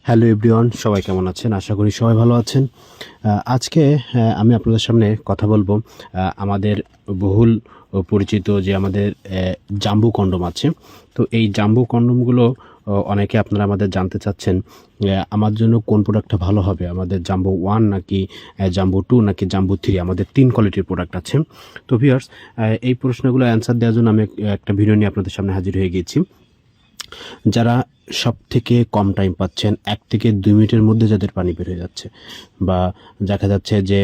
Hello everyone, সবাই কেমন আছেন? আশা করি সবাই ভালো আছেন। আজকে আমি আপনাদের সামনে কথা বলবো আমাদের বহুল পরিচিত যে আমাদের জাম্বু কন্ডোম আছে। তো এই জাম্বু কন্ডোমগুলো অনেকে আপনারা আমাদের জানতে চাচ্ছেন আমার জন্য কোন প্রোডাক্টটা ভালো হবে, আমাদের জাম্বো 1 নাকি জাম্বো 2 নাকি জাম্বো 3। আমাদের 3 কোয়ালিটির প্রোডাক্ট আছে। তো ভিউয়ার্স, এই প্রশ্নগুলো অ্যান্সার দেওয়ার জন্য আমি একটা ভিডিও নিয়ে আপনাদের সামনে হাজির হয়ে গিয়েছি। যারা সবথেকে কম টাইম পাচ্ছেন, 1 থেকে 2 মিনিটের মধ্যে যাদের পানি বের হয়ে যাচ্ছে, বা দেখা যাচ্ছে যে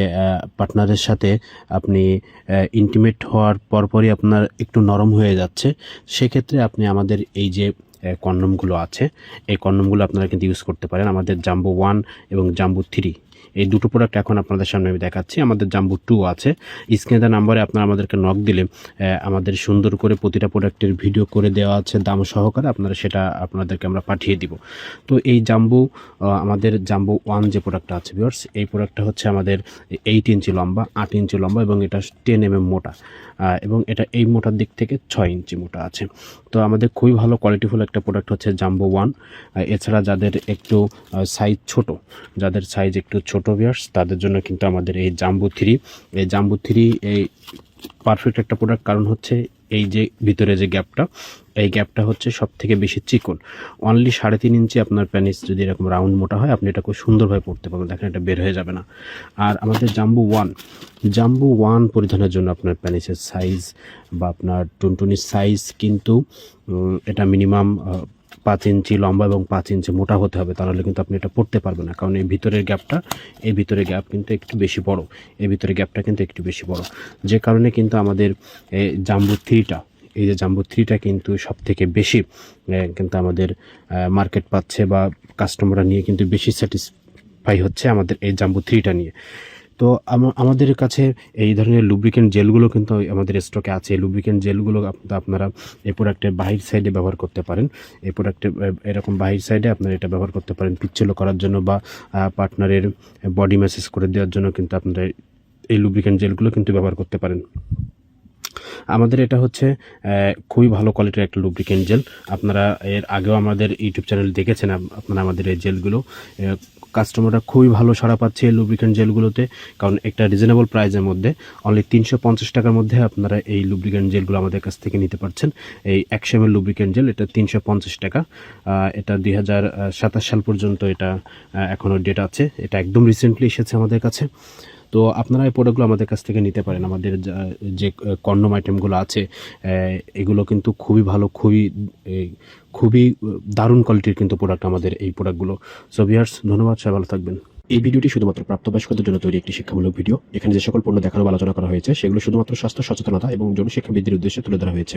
পার্টনারের সাথে আপনি ইন্টিমেট হওয়ার পরপরই আপনার একটু নরম হয়ে যাচ্ছে, সেক্ষেত্রে আপনি আমাদের এই যে কন্ডোমগুলো আছে, এই কন্ডোমগুলো আপনারা কিন্তু ইউজ করতে পারেন। আমাদের জাম্বো 1 এবং জাম্বো 3 এই দুটো প্রোডাক্ট এখন আপনাদের সামনে আমি দেখাচ্ছি। আমাদের জাম্বো 2 আছে। স্ক্রিনে দেওয়া নাম্বারে আপনারা আমাদেরকে নক দিলে আমাদের সুন্দর করে প্রতিটা প্রোডাক্টের ভিডিও করে দেওয়া আছে দাম সহকারে, আপনারা সেটা আপনাদেরকে আমরা পাঠিয়ে দিব। তো এই জাম্বো আমাদের জাম্বো 1 যে প্রোডাক্টটা আছে ভিউয়ার্স, এই প্রোডাক্টটা হচ্ছে আমাদের 8 ইঞ্চি লম্বা, 8 ইঞ্চি লম্বা এবং এটা 10 mm মোটা, এবং এটা এই মোটার দিক থেকে 6 ইঞ্চি মোটা আছে। তো আমাদের খুবই ভালো কোয়ালিটিফুল একটা প্রোডাক্ট হচ্ছে জাম্বো 1। এছাড়া যাদের একটু সাইজ ছোট, যাদের সাইজ একটু ছোট ভিউয়ার্স, তাদের জন্য কিন্তু আমাদের এই জাম্বো 3, এই জাম্বো 3 এই পারফেক্ট একটা প্রোডাক্ট। কারণ হচ্ছে এই যে ভিতরে যে গ্যাপটা, এই গ্যাপটা হচ্ছে সব থেকে বেশি চিকন। অনলি 3.5 ইঞ্চি আপনার প্যানিস যদি এরকম রাউন্ড মোটা হয়, আপনি এটা খুব সুন্দরভাবে পড়তে পারবেন। দেখেন এটা বের হয়ে যাবে না। আর আমাদের জাম্বো 1, জাম্বো 1 পরিধানের জন্য আপনার প্যানিসের সাইজ বা আপনার টুনটুনির সাইজ কিন্তু এটা মিনিমাম 5 ইঞ্চি লম্বা এবং 5 ইঞ্চি মোটা হতে হবে, তাহলে কিন্তু আপনি এটা পড়তে পারবেন না। কারণ এই ভিতরের গ্যাপটা, এই ভিতরের গ্যাপ কিন্তু একটু বেশি বড়, এই ভিতরের গ্যাপটা কিন্তু একটু বেশি বড়, যে কারণে কিন্তু আমাদের জাম্বো 3টা, এই যে জাম্বো 3টা কিন্তু সব থেকে বেশি কিন্তু আমাদের মার্কেট পাচ্ছে, বা কাস্টমাররা নিয়ে কিন্তু বেশি স্যাটিসফাই হচ্ছে আমাদের এই জাম্বো 3টা নিয়ে। তো আমাদের কাছে এই ধরনের লুব্রিকেন্ট জেলগুলো কিন্তু আমাদের স্টকে আছে। এই লুব্রিকেন্ট জেলগুলো আপনারা এই প্রোডাক্টের বাহির সাইডে ব্যবহার করতে পারেন। এই প্রোডাক্টের এরকম বাহির সাইডে আপনারা এটা ব্যবহার করতে পারেন পিচ্ছিল করার জন্য, বা পার্টনারের বডি ম্যাসেজ করে দেওয়ার জন্য কিন্তু আপনারা এই লুব্রিকেন্ট জেলগুলো কিন্তু ব্যবহার করতে পারেন। আমাদের এটা হচ্ছে খুবই ভালো কোয়ালিটির একটা লুব্রিকেন্ট জেল। আপনারা এর আগেও আমাদের ইউটিউব চ্যানেল দেখেছেন। আপনারা আমাদের এই জেলগুলো কাস্টমাররা খুবই ভালো সাড়া পাচ্ছে এই লুব্রিকেন্ট জেলগুলোতে। কারণ একটা রিজনেবল প্রাইসের মধ্যে, অনলি 350 টাকার মধ্যে আপনারা এই লুব্রিকেন্ট জেলগুলো আমাদের কাছ থেকে নিতে পারছেন। এই 100 ml লুব্রিকেন্ট জেল, এটা 350 টাকা। এটা 2027 সাল পর্যন্ত এটা এখনও ডেট আছে। এটা একদম রিসেন্টলি এসেছে আমাদের কাছে। তো আপনারা এই প্রোডাক্টগুলো আমাদের কাছ থেকে নিতে পারেন। আমাদের যে কন্ডোম আইটেমগুলো আছে, এগুলো কিন্তু খুবই ভালো, খুবই দারুণ কোয়ালিটির কিন্তু প্রোডাক্ট আমাদের এই প্রোডাক্টগুলো। সো ভিউয়ার্স, ধন্যবাদ, সবাই ভালো থাকবেন। এই ভিডিওটি শুধুমাত্র প্রাপ্তবয়স্কদের জন্য তৈরি একটি শিক্ষামূলক ভিডিও। এখানে যে সকল পণ্য দেখানো বা আলোচনা করা হয়েছে, সেগুলো শুধুমাত্র স্বাস্থ্য সচেতনতা এবং জনশিক্ষা বৃদ্ধির উদ্দেশ্যে তুলে ধরা হয়েছে।